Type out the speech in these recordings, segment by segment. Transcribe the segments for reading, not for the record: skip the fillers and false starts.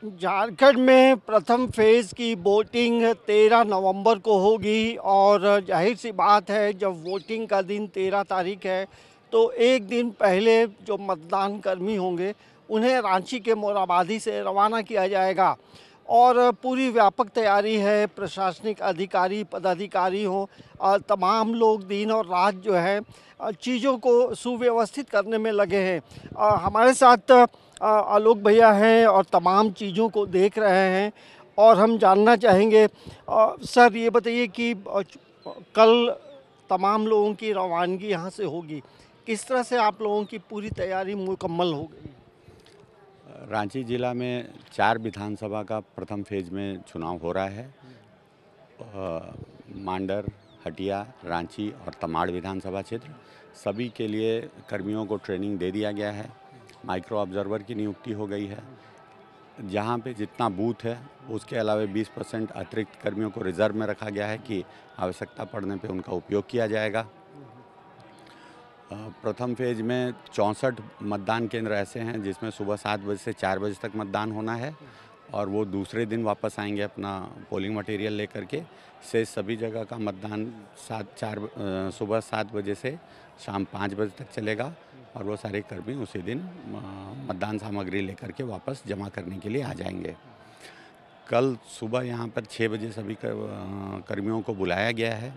झारखंड में प्रथम फेज़ की वोटिंग 13 नवंबर को होगी और जाहिर सी बात है जब वोटिंग का दिन 13 तारीख है तो एक दिन पहले जो मतदान कर्मी होंगे उन्हें रांची के मोरहाबादी से रवाना किया जाएगा और पूरी व्यापक तैयारी है। प्रशासनिक अधिकारी पदाधिकारी हों, तमाम लोग दिन और रात जो है चीज़ों को सुव्यवस्थित करने में लगे हैं। हमारे साथ आलोक भैया हैं और तमाम चीज़ों को देख रहे हैं और हम जानना चाहेंगे सर ये बताइए कि कल तमाम लोगों की रवानगी यहाँ से होगी, किस तरह से आप लोगों की पूरी तैयारी मुकम्मल हो गई? रांची जिला में 4 विधानसभा का प्रथम फेज में चुनाव हो रहा है। मांडर, हटिया, रांची और तमाड़ विधानसभा क्षेत्र सभी के लिए कर्मियों को ट्रेनिंग दे दिया गया है। माइक्रो ऑब्जर्वर की नियुक्ति हो गई है। जहां पे जितना बूथ है उसके अलावा 20% अतिरिक्त कर्मियों को रिजर्व में रखा गया है कि आवश्यकता पड़ने पे उनका उपयोग किया जाएगा। प्रथम फेज में 64 मतदान केंद्र ऐसे हैं जिसमें सुबह 7 बजे से 4 बजे तक मतदान होना है और वो दूसरे दिन वापस आएंगे अपना पोलिंग मटेरियल लेकर के। से सभी जगह का मतदान सुबह 7 बजे से शाम 5 बजे तक चलेगा और वो सारे कर्मी उसी दिन मतदान सामग्री लेकर के वापस जमा करने के लिए आ जाएंगे। कल सुबह यहाँ पर 6 बजे सभी कर्मियों को बुलाया गया है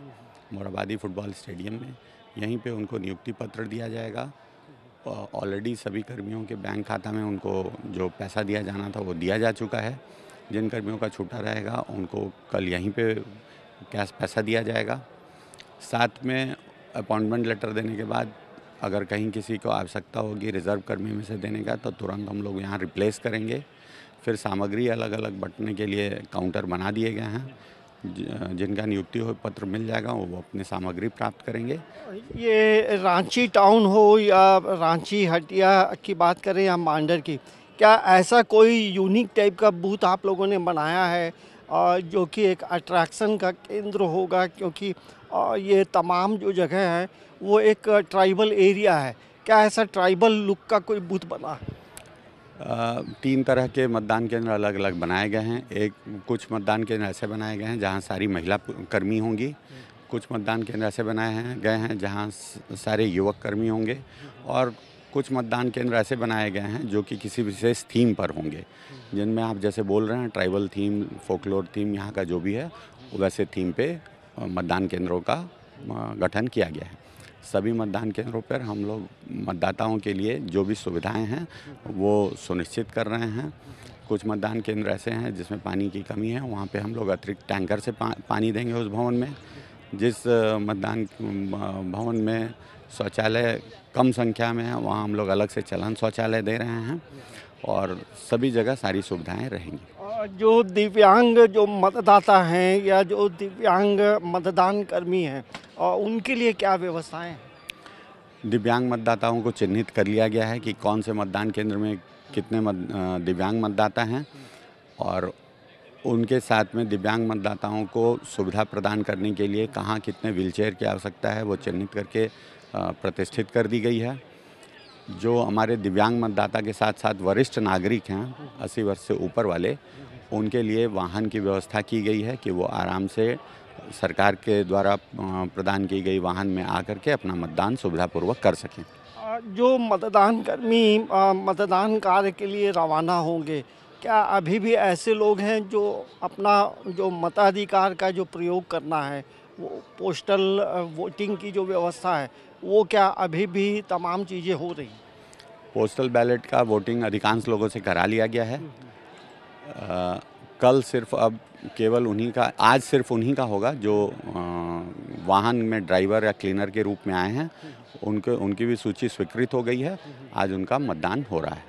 मोरहाबादी फुटबॉल स्टेडियम में। यहीं पे उनको नियुक्ति पत्र दिया जाएगा। ऑलरेडी सभी कर्मियों के बैंक खाता में उनको जो पैसा दिया जाना था वो दिया जा चुका है। जिन कर्मियों का छूटा रहेगा उनको कल यहीं पे कैश पैसा दिया जाएगा। साथ में अपॉइंटमेंट लेटर देने के बाद अगर कहीं किसी को आवश्यकता होगी रिज़र्व कर्मी में से देने का तो तुरंत हम लोग यहाँ रिप्लेस करेंगे। फिर सामग्री अलग अलग बंटने के लिए काउंटर बना दिए गए हैं। जिनका नियुक्ति हो पत्र मिल जाएगा वो अपनी सामग्री प्राप्त करेंगे। ये रांची टाउन हो या रांची हटिया की बात करें या मांडर की, क्या ऐसा कोई यूनिक टाइप का बूथ आप लोगों ने बनाया है जो कि एक अट्रैक्शन का केंद्र होगा? क्योंकि ये तमाम जो जगह है वो एक ट्राइबल एरिया है, क्या ऐसा ट्राइबल लुक का कोई बूथ बना है? 3 तरह के मतदान केंद्र अलग अलग बनाए गए हैं। कुछ मतदान केंद्र ऐसे बनाए गए हैं जहां सारी महिला कर्मी होंगी। कुछ मतदान केंद्र ऐसे बनाए गए हैं जहां सारे युवक कर्मी होंगे और कुछ मतदान केंद्र ऐसे बनाए गए हैं जो कि किसी विशेष थीम पर होंगे, जिनमें आप जैसे बोल रहे हैं ट्राइबल थीम, फोकलोर थीम, यहाँ का जो भी है वैसे थीम पे मतदान केंद्रों का गठन किया गया है। सभी मतदान केंद्रों पर हम लोग मतदाताओं के लिए जो भी सुविधाएं हैं वो सुनिश्चित कर रहे हैं। कुछ मतदान केंद्र ऐसे हैं जिसमें पानी की कमी है, वहाँ पे हम लोग अतिरिक्त टैंकर से पानी देंगे उस भवन में। जिस मतदान भवन में शौचालय कम संख्या में है वहाँ हम लोग अलग से चलन शौचालय दे रहे हैं और सभी जगह सारी सुविधाएँ रहेंगी। जो दिव्यांग जो मतदाता हैं या जो दिव्यांग मतदान कर्मी हैं उनके लिए क्या व्यवस्थाएं हैं? दिव्यांग मतदाताओं को चिन्हित कर लिया गया है कि कौन से मतदान केंद्र में कितने दिव्यांग मतदाता हैं और उनके साथ में दिव्यांग मतदाताओं को सुविधा प्रदान करने के लिए कहाँ कितने व्हीलचेयर की आवश्यकता है वो चिन्हित करके प्रतिष्ठित कर दी गई है। जो हमारे दिव्यांग मतदाता के साथ साथ वरिष्ठ नागरिक हैं 80 वर्ष से ऊपर वाले, उनके लिए वाहन की व्यवस्था की गई है कि वो आराम से सरकार के द्वारा प्रदान की गई वाहन में आकर के अपना मतदान सुविधापूर्वक कर सकें। जो मतदान कर्मी मतदान कार्य के लिए रवाना होंगे, क्या अभी भी ऐसे लोग हैं जो अपना जो मताधिकार का जो प्रयोग करना है वो पोस्टल वोटिंग की जो व्यवस्था है वो क्या अभी भी तमाम चीज़ें हो रही? पोस्टल बैलेट का वोटिंग अधिकांश लोगों से करा लिया गया है। कल सिर्फ अब केवल आज सिर्फ उन्हीं का होगा जो वाहन में ड्राइवर या क्लीनर के रूप में आए हैं। उनकी भी सूची स्वीकृत हो गई है। आज उनका मतदान हो रहा है।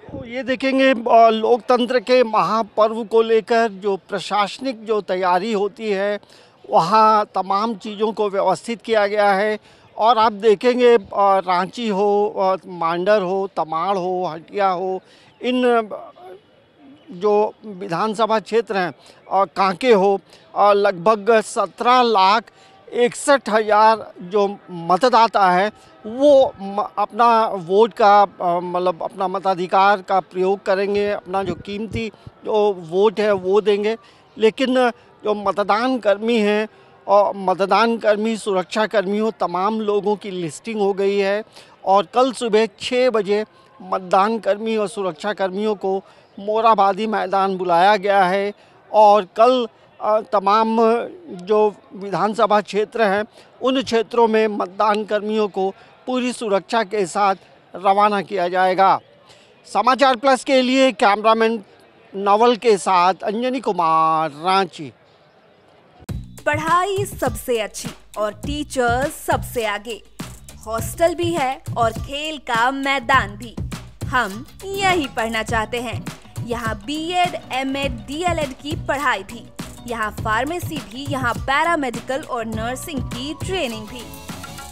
तो ये देखेंगे लोकतंत्र के महापर्व को लेकर जो प्रशासनिक जो तैयारी होती है वहाँ तमाम चीज़ों को व्यवस्थित किया गया है और आप देखेंगे रांची हो, मांडर हो, तमाड़ हो, हटिया हो, इन जो विधानसभा क्षेत्र हैं, कांके हो, लगभग 17 लाख 61,000 जो मतदाता है वो अपना वोट का मतलब अपना मताधिकार का प्रयोग करेंगे, अपना जो कीमती जो वोट है वो देंगे। लेकिन जो मतदान कर्मी हैं और मतदान कर्मी, सुरक्षा कर्मियों, तमाम लोगों की लिस्टिंग हो गई है और कल सुबह 6 बजे मतदान कर्मी और सुरक्षा कर्मियों को मोरहाबादी मैदान बुलाया गया है और कल तमाम जो विधानसभा क्षेत्र हैं उन क्षेत्रों में मतदान कर्मियों को पूरी सुरक्षा के साथ रवाना किया जाएगा। समाचार प्लस के लिए कैमरामैन नवल के साथ अंजनी कुमार, रांची। पढ़ाई सबसे अच्छी और टीचर्स सबसे आगे, हॉस्टल भी है और खेल का मैदान भी। हम यही पढ़ना चाहते हैं। यहाँ बीएड, एमएड, डीएलएड की पढ़ाई भी, यहाँ फार्मेसी भी, यहाँ पैरामेडिकल और नर्सिंग की ट्रेनिंग भी।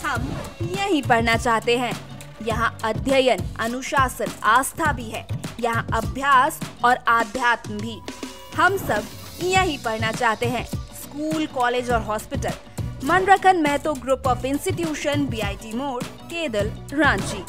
हम यही पढ़ना चाहते हैं। यहाँ अध्ययन, अनुशासन, आस्था भी है। यहाँ अभ्यास और आध्यात्म भी। हम सब यही पढ़ना चाहते हैं। स्कूल, कॉलेज और hospital. Manrakhan Mahto group of institution, BIT Mor, Kedal, Ranchi.